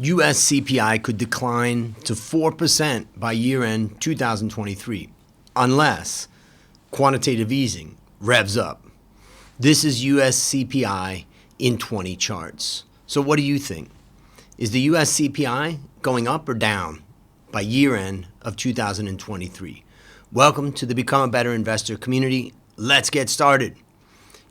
US CPI could decline to 4% by year-end 2023 unless quantitative easing revs up. This is US CPI in 20 charts. So what do you think? Is the US CPI going up or down by year-end of 2023? Welcome to the Become a Better Investor community. Let's get started.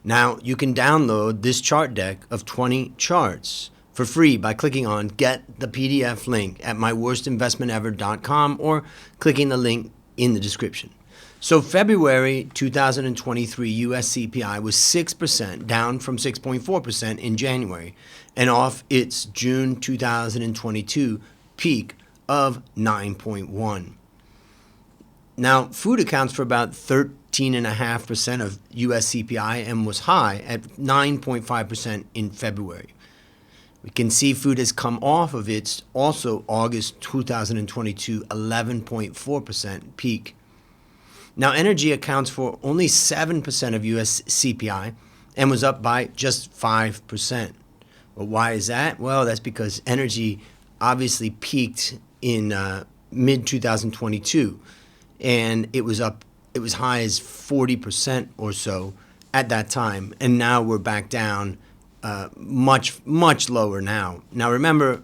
Now, you can download this chart deck of 20 charts for free by clicking on Get the PDF link at myworstinvestmentever.com or clicking the link in the description. So February 2023 US CPI was 6%, down from 6.4% in January, and off its June 2022 peak of 9.1. Now, food accounts for about 13.5% of US CPI and was high at 9.5% in February. We can see food has come off of its also August 2022 11.4% peak. Now, energy accounts for only 7% of US CPI and was up by just 5%. Well, why is that? Well, that's because energy obviously peaked in mid-2022, and it was high as 40% or so at that time, and now we're back down much lower now. Now remember,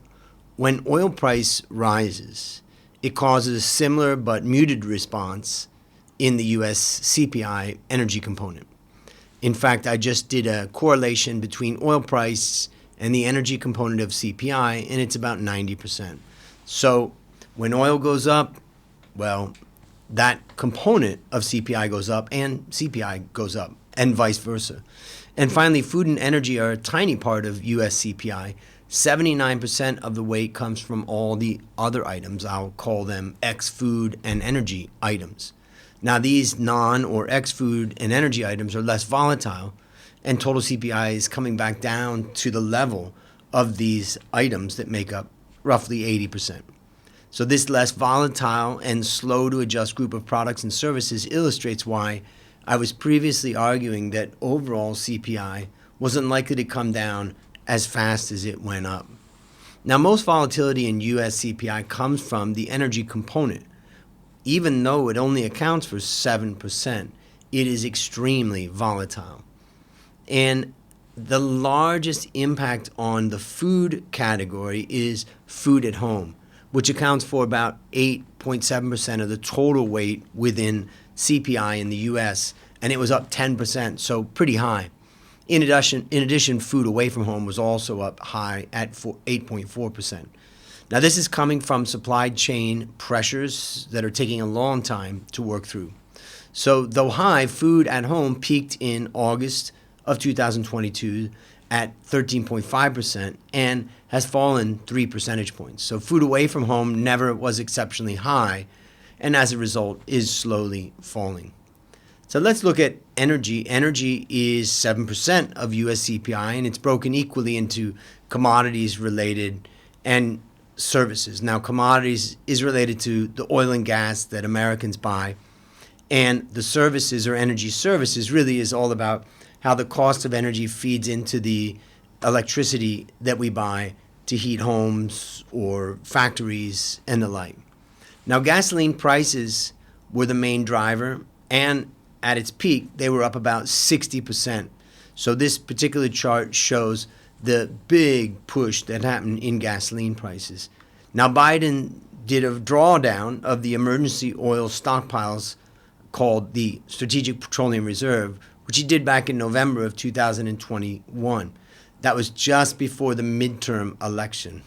when oil price rises, it causes a similar but muted response in the US CPI energy component. In fact, I just did a correlation between oil price and the energy component of CPI, and it's about 90%. So when oil goes up, well, that component of CPI goes up and CPI goes up, and vice versa. And finally, food and energy are a tiny part of US CPI. 79% of the weight comes from all the other items. I'll call them ex-food and energy items. Now, these non- or ex-food and energy items are less volatile, and total CPI is coming back down to the level of these items that make up roughly 80%. So this less volatile and slow to adjust group of products and services illustrates why I was previously arguing that overall CPI wasn't likely to come down as fast as it went up. Now, most volatility in US CPI comes from the energy component. Even though it only accounts for 7%, it is extremely volatile. And the largest impact on the food category is food at home, which accounts for about 8.7% of the total weight within CPI in the US, and it was up 10%, so pretty high. In addition, food away from home was also up high at 8.4%. Now, this is coming from supply chain pressures that are taking a long time to work through. So, though high, food at home peaked in August of 2022 at 13.5% and has fallen 3 percentage points. So food away from home never was exceptionally high, and as a result is slowly falling. So let's look at energy. Energy is 7% of US CPI, and it's broken equally into commodities related and services. Now, commodities is related to the oil and gas that Americans buy, and the services or energy services really is all about how the cost of energy feeds into the electricity that we buy to heat homes or factories and the like. Now, gasoline prices were the main driver, and at its peak, they were up about 60%. So this particular chart shows the big push that happened in gasoline prices. Now, Biden did a drawdown of the emergency oil stockpiles called the Strategic Petroleum Reserve, which he did back in November of 2021. That was just before the midterm election.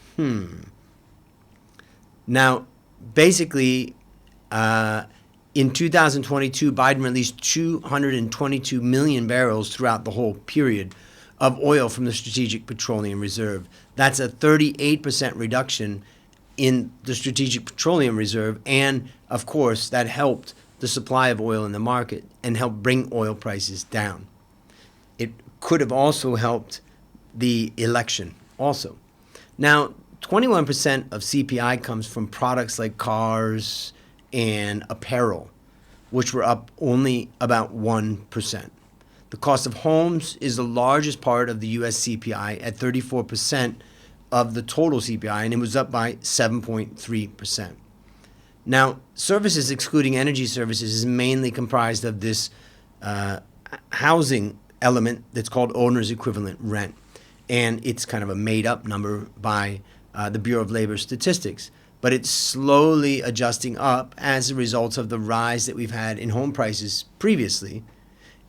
Now, basically, in 2022, Biden released 222 million barrels throughout the whole period of oil from the Strategic Petroleum Reserve. That's a 38% reduction in the Strategic Petroleum Reserve, and of course, that helped the supply of oil in the market and helped bring oil prices down. It could have also helped the election also. Now, 21% of CPI comes from products like cars and apparel, which were up only about 1%. The cost of homes is the largest part of the US CPI at 34% of the total CPI, and it was up by 7.3%. Now, services excluding energy services is mainly comprised of this housing element that's called owner's equivalent rent. And it's kind of a made-up number by the Bureau of Labor Statistics. But it's slowly adjusting up as a result of the rise that we've had in home prices previously.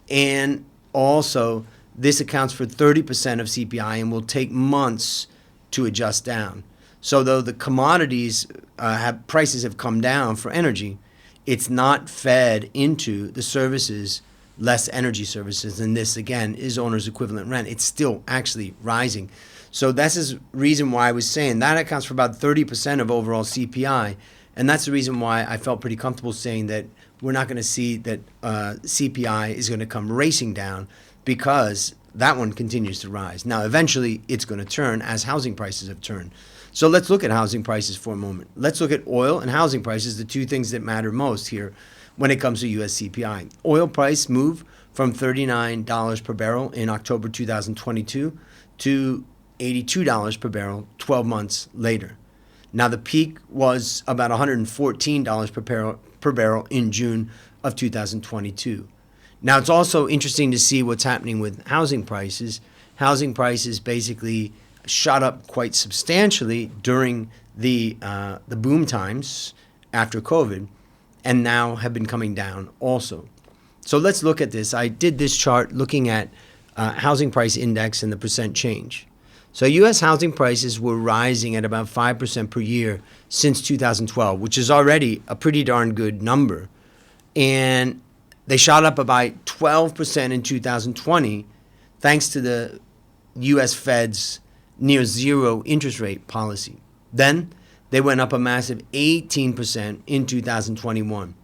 And also, this accounts for 30% of CPI and will take months to adjust down. So though the commodities prices have come down for energy, it's not fed into the services, less energy services. And this, again, is owner's equivalent rent. It's still actually rising. So that's the reason why I was saying that accounts for about 30% of overall CPI. And that's the reason why I felt pretty comfortable saying that we're not going to see that CPI is going to come racing down, because that one continues to rise. Now, eventually, it's going to turn as housing prices have turned. So let's look at housing prices for a moment. Let's look at oil and housing prices, the two things that matter most here when it comes to US CPI. Oil price moved from $39 per barrel in October 2022 to $82 per barrel 12 months later. Now, the peak was about $114 per barrel in June of 2022. Now, it's also interesting to see what's happening with housing prices. Housing prices basically shot up quite substantially during the boom times after COVID, and now have been coming down also. So let's look at this. I did this chart looking at housing price index and the percent change. So U.S. housing prices were rising at about 5% per year since 2012, which is already a pretty darn good number. And they shot up about 12% in 2020, thanks to the U.S. Fed's near zero interest rate policy. Then they went up a massive 18% in 2021.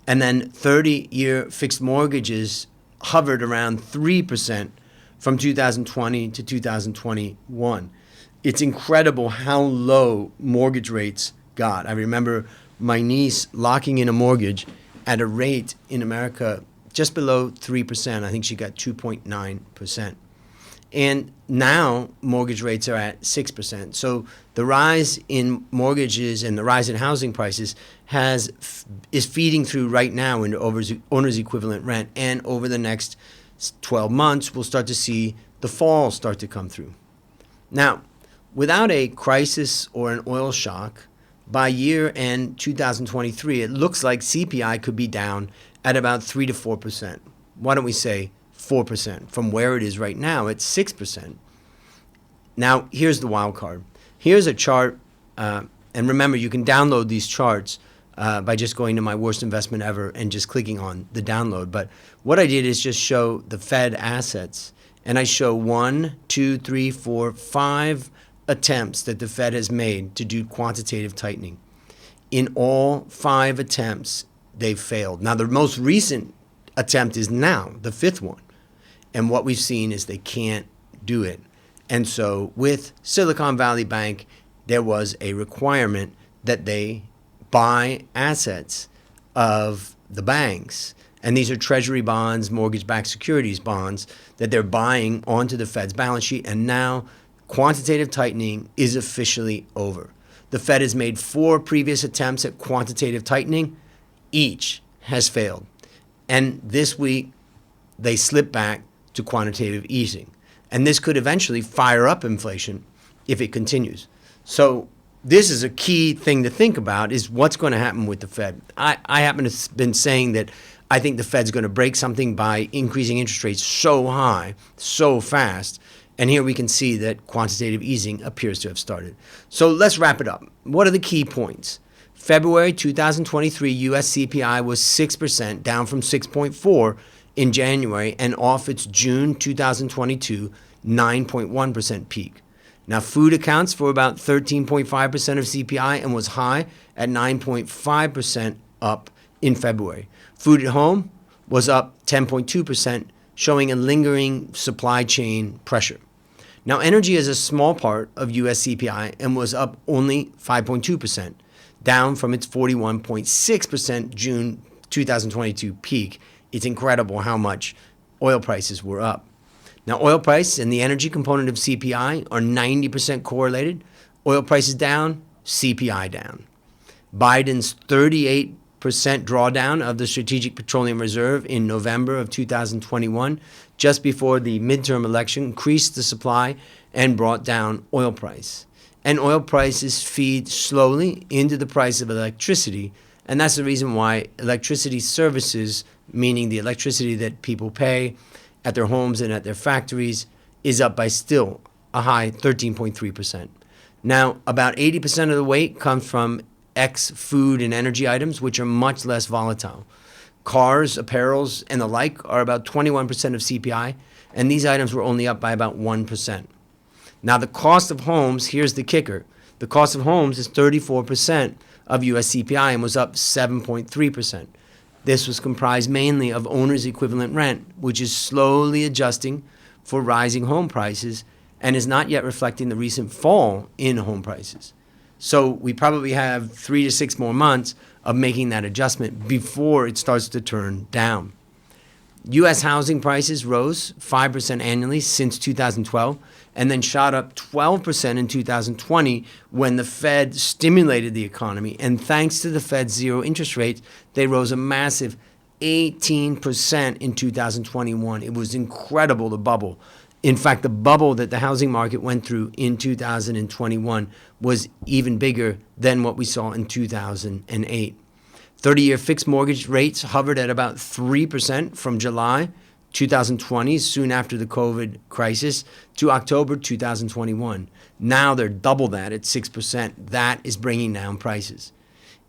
And then 30-year fixed mortgages hovered around 3% from 2020 to 2021. It's incredible how low mortgage rates got. I remember my niece locking in a mortgage at a rate in America just below 3%. I think she got 2.9%. And now mortgage rates are at 6%. So the rise in mortgages and the rise in housing prices is feeding through right now into owner's equivalent rent. And over the next 12 months, we'll start to see the fall start to come through. Now, without a crisis or an oil shock, by year end 2023, it looks like CPI could be down at about 3 to 4%. Why don't we say 4% from where it is right now at 6%. Now, here's the wild card. Here's a chart, and remember, you can download these charts by just going to my worst investment ever and just clicking on the download. But what I did is just show the Fed assets, and I show 1, 2, 3, 4, 5 attempts that the Fed has made to do quantitative tightening. In all 5 attempts, they've failed. Now, the most recent attempt is now, the 5th one. And what we've seen is they can't do it. And so with Silicon Valley Bank, there was a requirement that they buy assets of the banks. And these are treasury bonds, mortgage-backed securities bonds that they're buying onto the Fed's balance sheet. And now quantitative tightening is officially over. The Fed has made 4 previous attempts at quantitative tightening. Each has failed. And this week, they slip back to quantitative easing. And this could eventually fire up inflation if it continues. So this is a key thing to think about, is what's going to happen with the Fed. I happen to have been saying that I think the Fed's going to break something by increasing interest rates so high, so fast. And here we can see that quantitative easing appears to have started. So let's wrap it up. What are the key points? February 2023 US CPI was 6%, down from 6.4 in January, and off its June 2022 9.1% peak. Now, food accounts for about 13.5% of CPI and was high at 9.5% up in February. Food at home was up 10.2%, showing a lingering supply chain pressure. Now, energy is a small part of US CPI and was up only 5.2%, down from its 41.6% June 2022 peak. It's incredible how much oil prices were up. Now, oil price and the energy component of CPI are 90% correlated. Oil prices down, CPI down. Biden's 38% drawdown of the Strategic Petroleum Reserve in November of 2021, just before the midterm election, increased the supply and brought down oil price. And oil prices feed slowly into the price of electricity, and that's the reason why electricity services, meaning the electricity that people pay at their homes and at their factories, is up by still a high 13.3%. Now, about 80% of the weight comes from food and energy items, which are much less volatile. Cars, apparels, and the like are about 21% of CPI, and these items were only up by about 1%. Now, the cost of homes, here's the kicker. The cost of homes is 34% of US CPI and was up 7.3%. This was comprised mainly of owner's equivalent rent, which is slowly adjusting for rising home prices and is not yet reflecting the recent fall in home prices. So we probably have 3 to 6 more months of making that adjustment before it starts to turn down. U.S. housing prices rose 5% annually since 2012 and then shot up 12% in 2020 when the Fed stimulated the economy. And thanks to the Fed's zero interest rates, they rose a massive 18% in 2021. It was incredible, the bubble. In fact, the bubble that the housing market went through in 2021 was even bigger than what we saw in 2008. 30-year fixed mortgage rates hovered at about 3% from July 2020, soon after the COVID crisis, to October 2021. Now they're double that at 6%. That is bringing down prices.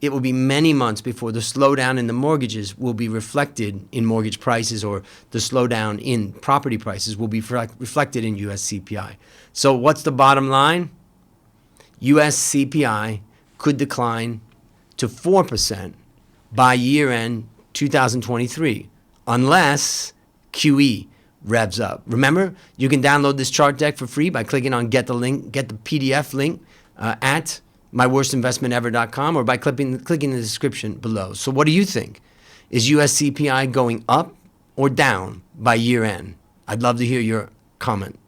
It will be many months before the slowdown in the mortgages will be reflected in mortgage prices, or the slowdown in property prices will be reflected in US CPI. So what's the bottom line? US CPI could decline to 4% by year-end 2023, unless QE revs up. Remember, you can download this chart deck for free by clicking on get the PDF link at myworstinvestmentever.com or by clicking the description below. So what do you think? Is US CPI going up or down by year end? I'd love to hear your comment.